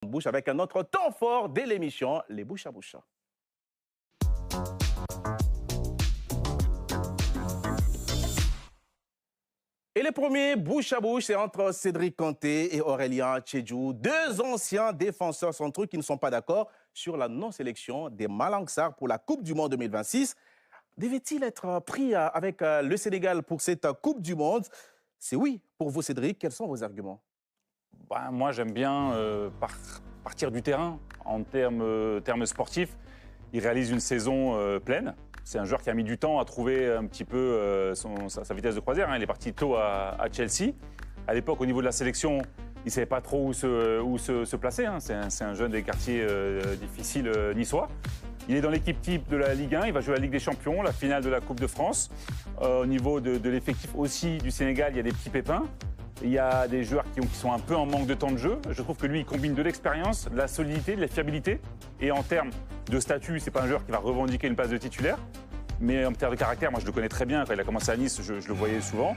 Bouche avec un autre temps fort de l'émission, les bouches à bouche. Et le premier bouche à bouche, c'est entre Cédric Kanté et Aurélien Tchédjou, deux anciens défenseurs centraux qui ne sont pas d'accord sur la non-sélection des Malang Sarr pour la Coupe du Monde 2026. Devait-il être pris avec le Sénégal pour cette Coupe du Monde? C'est oui. Pour vous, Cédric, quels sont vos arguments? Moi, j'aime bien partir du terrain. En termes sportifs, il réalise une saison pleine. C'est un joueur qui a mis du temps à trouver un petit peu sa vitesse de croisière. Il est parti tôt à Chelsea. À l'époque, au niveau de la sélection, il ne savait pas trop où se placer. C'est un jeune des quartiers difficiles niçois. Il est dans l'équipe type de la Ligue 1. Il va jouer la Ligue des Champions, la finale de la Coupe de France. Au niveau de l'effectif aussi du Sénégal, il y a des petits pépins. Il y a des joueurs qui sont un peu en manque de temps de jeu. Je trouve que lui, il combine de l'expérience, de la solidité, de la fiabilité. Et en termes de statut, c'est pas un joueur qui va revendiquer une place de titulaire. Mais en termes de caractère, moi, je le connais très bien. Quand il a commencé à Nice, je le voyais souvent.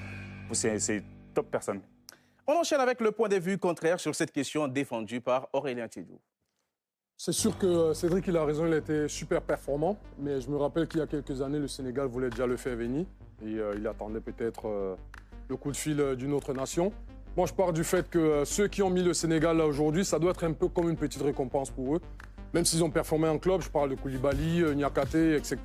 C'est top personne. On enchaîne avec le point de vue contraire sur cette question défendue par Aurélien Tchédjou. C'est sûr que Cédric, il a raison, il a été super performant. Mais je me rappelle qu'il y a quelques années, le Sénégal voulait déjà le faire venir. Et il attendait peut-être le coup de fil d'une autre nation. Moi, je pars du fait que ceux qui ont mis le Sénégal là aujourd'hui, ça doit être un peu comme une petite récompense pour eux. Même s'ils ont performé en club, je parle de Koulibaly, Niakhaté, etc.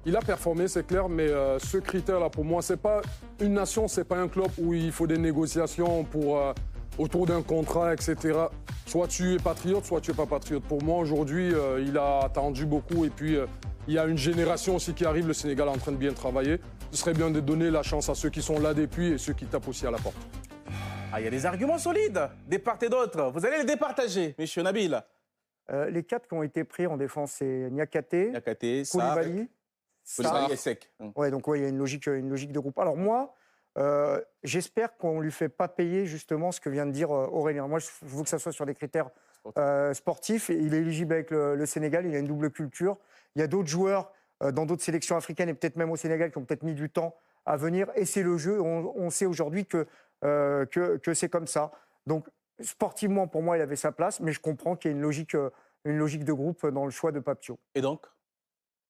Il a performé, c'est clair, mais ce critère-là, pour moi, c'est pas une nation, c'est pas un club où il faut des négociations autour d'un contrat, etc. Soit tu es patriote, soit tu es pas patriote. Pour moi, aujourd'hui, il a attendu beaucoup et puis il y a une génération aussi qui arrive, le Sénégal est en train de bien travailler. Ce serait bien de donner la chance à ceux qui sont là depuis et ceux qui tapent aussi à la porte. Il y a des arguments solides, des part et d'autre. Vous allez les départager, monsieur Nabil. Les 4 qui ont été pris en défense, c'est Niakhaté, Koulibaly, Sarr et Seck. Ouais, donc il y a une logique de groupe. Alors moi, j'espère qu'on ne lui fait pas payer justement ce que vient de dire Aurélien. Moi, je veux que ça soit sur des critères sportifs. Il est éligible avec le Sénégal, il a une double culture. Il y a d'autres joueurs dans d'autres sélections africaines et peut-être même au Sénégal qui ont peut-être mis du temps à venir. Et c'est le jeu. On sait aujourd'hui que c'est comme ça. Donc, sportivement, pour moi, il avait sa place, mais je comprends qu'il y ait une logique de groupe dans le choix de Papio. Et donc,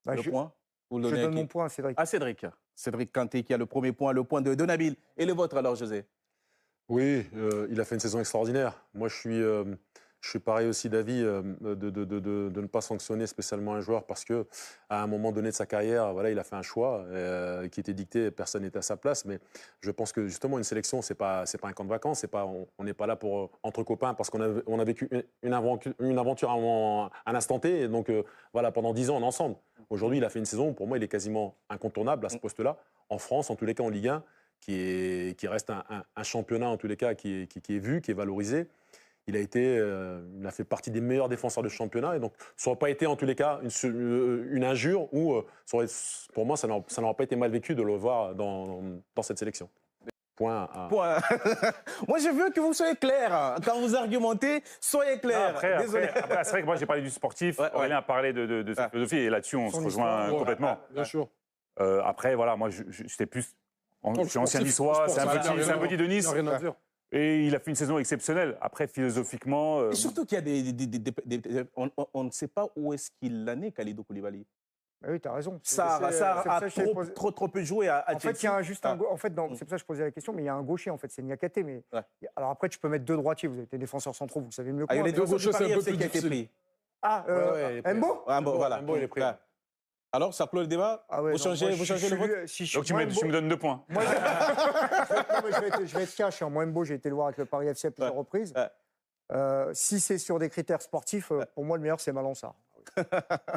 le point je donne mon point à Cédric. À Cédric. Cédric Kanté qui a le premier point, le point de Nabil. Et le vôtre alors, José? Oui, il a fait une saison extraordinaire. Moi, je suis pareil aussi d'avis de ne pas sanctionner spécialement un joueur parce qu'à un moment donné de sa carrière, voilà, il a fait un choix qui était dicté, personne n'était à sa place. Mais je pense que justement, une sélection, c'est pas un camp de vacances. On n'est pas là pour entre copains parce qu'on a vécu une aventure à un instant T. Et donc, voilà, pendant 10 ans, on est ensemble. Aujourd'hui, il a fait une saison, pour moi, il est quasiment incontournable à ce poste-là. En France, en tous les cas, en Ligue 1, qui reste un championnat, en tous les cas, qui est vu, qui est valorisé. Il a fait partie des meilleurs défenseurs de championnat. Et donc, ça n'aurait pas été, en tous les cas, une injure ou, pour moi, ça n'aurait pas été mal vécu de le voir dans cette sélection. Point. Moi, je veux que vous soyez clair. Quand vous argumentez, soyez clair. Après, c'est vrai que moi, j'ai parlé du sportif. Aurélien a parlé de sa philosophie. Et là-dessus, on se rejoint complètement. Bien sûr. Après, voilà, moi, j'étais plus... Je suis ancien niçois, c'est un petit de Nice. Rien à dire. Et il a fait une saison exceptionnelle. Après, philosophiquement... Et surtout qu'il y a on ne sait pas où est-ce qu'il l'a né, Kalidou Koulibaly. Oui, tu as raison. Ça a trop peu joué à En fait, il y a juste un... En fait, c'est pour ça que je posais la question, mais il y a un gaucher, en fait, c'est Niakhaté. Mais... Alors après, tu peux mettre 2 droitiers. Vous avez été défenseurs centraux, vous le savez mieux que moi. Il y a les 2 gauchers, c'est un peu plus qui a été pris. Mbo voilà. Mbo, il est pris. Alors, ça clôt le débat? Vous changez le vote? Donc tu me donnes 2 points. Moi, je vais être cash. Moi, Mbo, j'ai été le voir avec le Paris FC à plusieurs reprises. Si c'est sur des critères sportifs, pour moi, le meilleur, c'est Malang Sarr.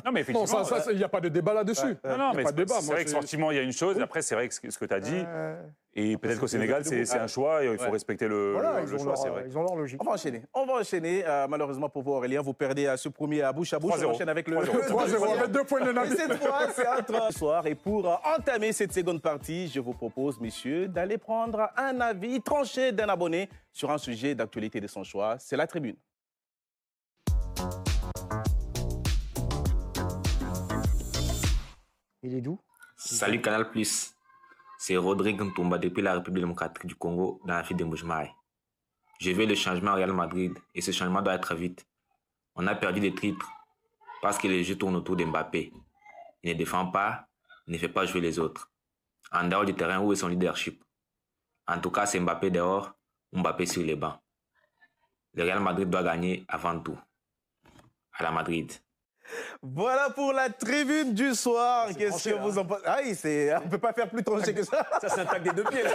Non, mais effectivement... Non, il n'y a pas de débat là-dessus. Non, mais c'est vrai que sportivement, il y a une chose. Après, c'est vrai que ce que tu as dit... Et peut-être qu'au Sénégal, c'est un choix et il faut respecter le choix, c'est vrai. Ils ont leur logique. On va enchaîner. Malheureusement pour vous, Aurélien, vous perdez ce premier à bouche. On enchaîne avec le 3-0, avec 2 points de Nabil. Cette fois, c'est entre soir. Et pour entamer cette seconde partie, je vous propose, messieurs, d'aller prendre un avis tranché d'un abonné sur un sujet d'actualité de son choix. C'est la tribune. Il est d'où? Salut Canal+. C'est Rodrigue Ntumba depuis la République démocratique du Congo dans la ville de Mbuji-Mayi. Je veux le changement au Real Madrid et ce changement doit être vite On a perdu des titres parce que les jeux tournent autour d'Mbappé. Il ne défend pas, il ne fait pas jouer les autres. En dehors du terrain, où est son leadership? En tout cas, c'est Mbappé dehors, Mbappé sur les bancs. Le Real Madrid doit gagner avant tout. À la Madrid. Voilà pour la tribune du soir. Qu'est-ce tranché, que vous en pensez? Ah oui, on ne peut pas faire plus tranché que ça. Ça, c'est un tac des 2 pieds. Là.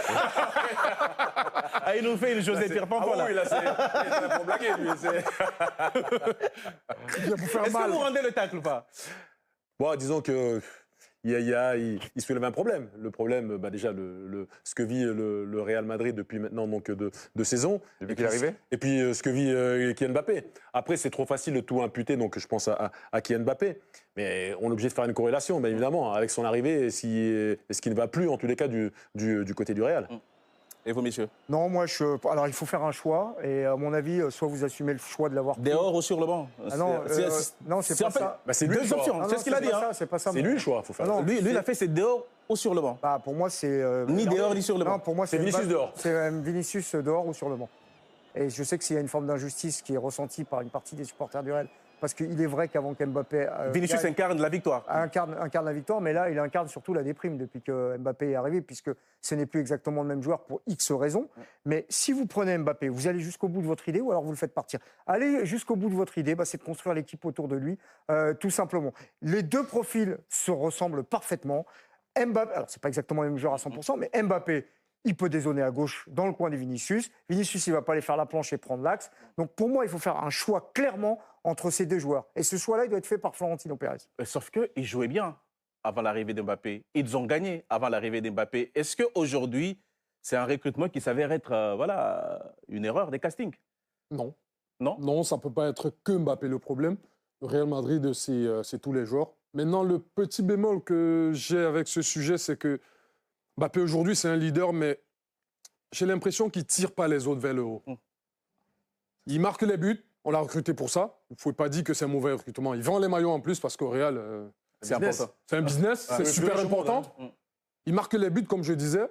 Ah, il nous fait une José Pierre Pampon, là. Oui, là, c'est pour blaguer, lui. Il vient vous faire Est-ce que mal. vous rendez le tacle ou pas? Bon, disons que il soulève un problème. Le problème, déjà, ce que vit le Real Madrid depuis maintenant donc, deux saisons. Depuis qu'il est arrivé. Et puis ce que vit Kylian Mbappé. Après, c'est trop facile de tout imputer, donc je pense à Kylian Mbappé. Mais on est obligé de faire une corrélation, bien évidemment, avec son arrivée et ce qui ne va plus, en tous les cas, du côté du Real. Et vous, messieurs? Non, moi, alors il faut faire un choix. Et à mon avis, soit vous assumez le choix de l'avoir pris. Dehors ou sur le banc? Ah non, non, c'est pas en fait ça. C'est lui deux le choix. options. Ah C'est non, ce qu'il a dit. pas Hein. ça, c'est pas ça. C'est lui le choix, il faut faire. Ah non, Lui, il a fait, c'est dehors ou sur le banc? Bah, pour moi, c'est. Ni dehors, ni sur le banc. Non, pour moi, C'est Vinicius dehors. C'est Vinicius dehors ou sur le banc. Et je sais que s'il y a une forme d'injustice qui est ressentie par une partie des supporters du Real, parce qu'il est vrai qu'avant qu'Mbappé. Vinicius incarne la victoire. incarne la victoire, mais là, il incarne surtout la déprime depuis que Mbappé est arrivé, puisque ce n'est plus exactement le même joueur pour X raisons. Mais si vous prenez Mbappé, vous allez jusqu'au bout de votre idée ou alors vous le faites partir. Aller jusqu'au bout de votre idée, c'est de construire l'équipe autour de lui, tout simplement. Les deux profils se ressemblent parfaitement. Mbappé, alors c'est pas exactement le même joueur à 100%, mais Mbappé, il peut dézoner à gauche dans le coin des Vinicius. Vinicius, il ne va pas aller faire la planche et prendre l'axe. Donc pour moi, il faut faire un choix clairement entre ces deux joueurs. Et ce choix-là, il doit être fait par Florentino Pérez. Sauf qu'ils jouaient bien avant l'arrivée d'Mbappé. Ils ont gagné avant l'arrivée d'Mbappé. Est-ce qu'aujourd'hui, c'est un recrutement qui s'avère être une erreur des castings? Non. Non? Non, ça ne peut pas être que Mbappé le problème. Le Real Madrid, c'est tous les joueurs. Maintenant, le petit bémol que j'ai avec ce sujet, c'est que Mbappé, aujourd'hui, c'est un leader, mais j'ai l'impression qu'il ne tire pas les autres vers le haut. Il marque les buts, on l'a recruté pour ça. Vous ne pouvez pas dire que c'est un mauvais recrutement. Il vend les maillots en plus parce qu'au Real, C'est important. c'est un business, c'est super important. Il marque les buts, comme je disais.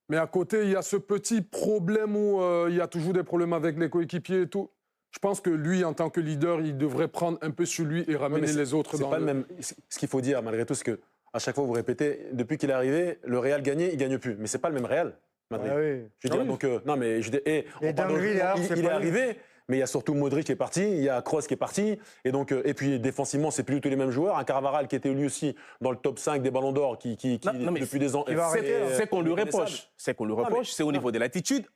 Mais à côté, il y a ce petit problème où il y a toujours des problèmes avec les coéquipiers et tout. Je pense que lui, en tant que leader, il devrait prendre un peu sur lui et ramener les autres dans pas le même. Ce qu'il faut dire, malgré tout, c'est que à chaque fois, vous répétez, depuis qu'il est arrivé, le Real gagnait, il ne gagne plus. Mais ce n'est pas le même Real, Madrid. Ah oui. Je veux dire, donc, non, mais je dis, on parle dingueries, là, c'est il est pas arrivé, mais il y a surtout Modric qui est parti, il y a Kroos qui est parti, et donc, et puis défensivement, c'est plus du tout les mêmes joueurs. Un Carvajal qui était lui aussi dans le top 5 des Ballons d'Or, qui Non, mais depuis des ans, c'est qu'on lui reproche. C'est qu'on lui reproche, c'est au niveau de l'attitude.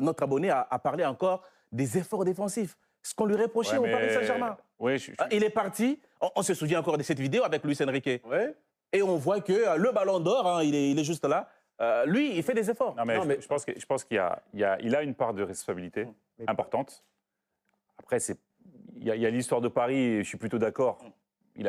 Notre abonné a parlé encore des efforts défensifs. Ce qu'on lui reprochait Ouais, au Paris Saint-Germain. Oui, Il est parti, on se souvient encore de cette vidéo avec Luis Enrique. Ouais. Et on voit que le Ballon d'Or, il est juste là. Lui, il fait des efforts. Non, mais je pense qu'il a une part de responsabilité importante. Après, il y a l'histoire de Paris, et je suis plutôt d'accord.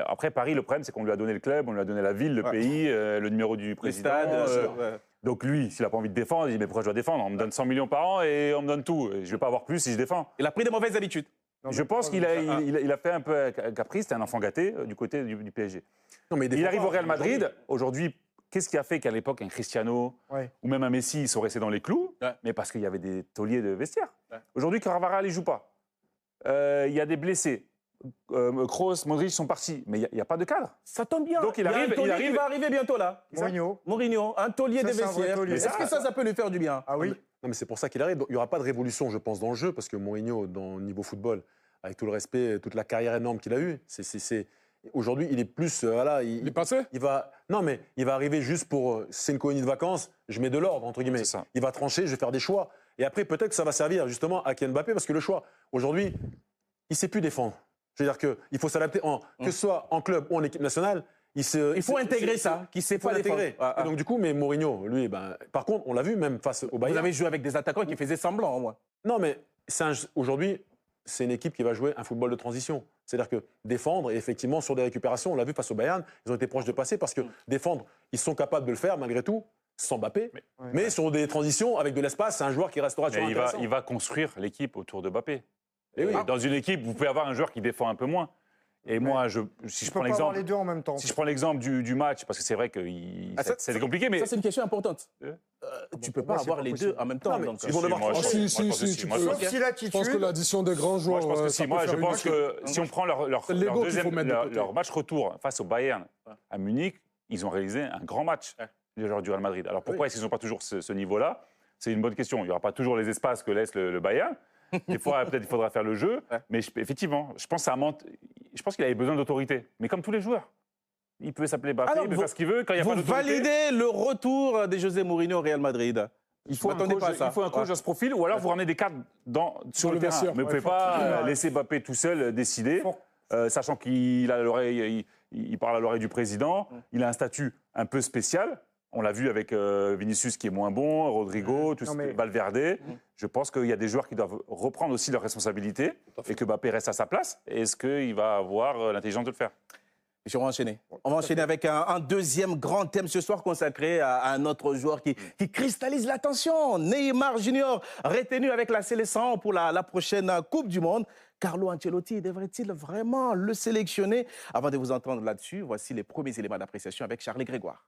Après, Paris, le problème, c'est qu'on lui a donné le club, on lui a donné la ville, le pays, le numéro du président. Stade, Donc lui, s'il n'a pas envie de défendre, il dit mais pourquoi je dois défendre? On me donne 100 millions par an et on me donne tout. Et je ne vais pas avoir plus si je défends. Il a pris des mauvaises habitudes. Je pense qu'il a fait un peu un caprice, c'était un enfant gâté du côté du PSG. Non, mais Il arrive au Real Madrid, aujourd'hui, qu'est-ce qui a fait qu'à l'époque, un Cristiano ou même un Messi, ils sont restés dans les clous? Mais parce qu'il y avait des tauliers de vestiaire. Aujourd'hui, Carvajal, il ne joue pas. Il y a des blessés. Kroos, Modric sont partis, mais il n'y a pas de cadre. Ça tombe bien. Donc il y a un arrive- taulier il arrive- qui va arriver bientôt là. Mourinho. Un taulier Ça, des c'est un vrai vestiaires. taulier. Est-ce que ça peut lui faire du bien? Ah oui. Non, mais c'est pour ça qu'il arrive. Donc, il n'y aura pas de révolution, je pense, dans le jeu, parce que Mourinho, dans le niveau football, avec tout le respect, toute la carrière énorme qu'il a eue, aujourd'hui, il est plus. Il est passé? Il va arriver juste pour. C'est une colonie de vacances, je mets de l'ordre, entre guillemets. C'est ça. Il va trancher, je vais faire des choix. Et après, peut-être que ça va servir justement à Kylian Mbappé, parce que le choix, aujourd'hui, il ne sait plus défendre. Je veux dire qu'il faut s'adapter, que ce soit en club ou en équipe nationale. Il faut intégrer ça, qu'il ne sait pas l'intégrer. défendre. Et donc, du coup, mais Mourinho, lui, par contre, on l'a vu même face au Bayern. Vous avez joué avec des attaquants qui faisaient semblant, au moins. Non, mais aujourd'hui, c'est une équipe qui va jouer un football de transition. C'est-à-dire que défendre, et effectivement, sur des récupérations, on l'a vu face au Bayern, ils ont été proches de passer parce que défendre, ils sont capables de le faire malgré tout, sans Mbappé. Mais sur des transitions, avec de l'espace, c'est un joueur qui restera toujours Mais intéressant. il va construire l'équipe autour de Mbappé. Et oui. Dans une équipe, vous pouvez avoir un joueur qui défend un peu moins. Et moi, si je peux prends pas avoir l'exemple, les deux en même temps. si je prends l'exemple du match, parce que c'est vrai que c'est compliqué, mais Ça, c'est une question importante. tu peux pour moi, pas c'est avoir pas les possible. deux en même temps. Non, mais donc, ils vont devoir moi, je- Si, moi, si, je pense que si, si. tu Moi, peux. je- Sauf si Je l'attitude. pense que l'addition des grands joueurs. Moi, je pense que ça si. peut Moi, faire je une pense différence. que si on prend C'est l'ego qu'il faut mettre de côté. leur match retour face au Bayern à Munich, ils ont réalisé un grand match, les joueurs du Real Madrid. Alors pourquoi est-ce qu'ils n'ont pas toujours ce niveau-là? C'est une bonne question. Il n'y aura pas toujours les espaces que laisse le Bayern. Des fois, peut-être il faudra faire le jeu. Mais effectivement, je pense qu'il avait besoin d'autorité. Mais comme tous les joueurs. Il peut s'appeler Mbappé, Alors, il peut faire ce qu'il veut. Quand il n'y a vous pas d'autorité, validez le retour de José Mourinho au Real Madrid. il faut un M'attendez coach, pas à ça. il faut un coach Ouais. dans ce profil, ou alors vous ramenez des cartes sur le le terrain. vestiaire. Mais vous ne pouvez pas laisser Mbappé tout seul décider, sachant qu'il a l'oreille, il parle à l'oreille du président, il a un statut un peu spécial. On l'a vu avec Vinicius qui est moins bon, Rodrigo, Valverde. Je pense qu'il y a des joueurs qui doivent reprendre aussi leurs responsabilités et que Mbappé reste à sa place. Est-ce qu'il va avoir l'intelligence de le faire? On va enchaîner. On va enchaîner avec un deuxième grand thème ce soir consacré à un autre joueur qui cristallise l'attention. Neymar Junior, retenu avec la sélection pour la prochaine Coupe du Monde. Carlo Ancelotti devrait-il vraiment le sélectionner? Avant de vous entendre là-dessus, voici les premiers éléments d'appréciation avec Charles Grégoire.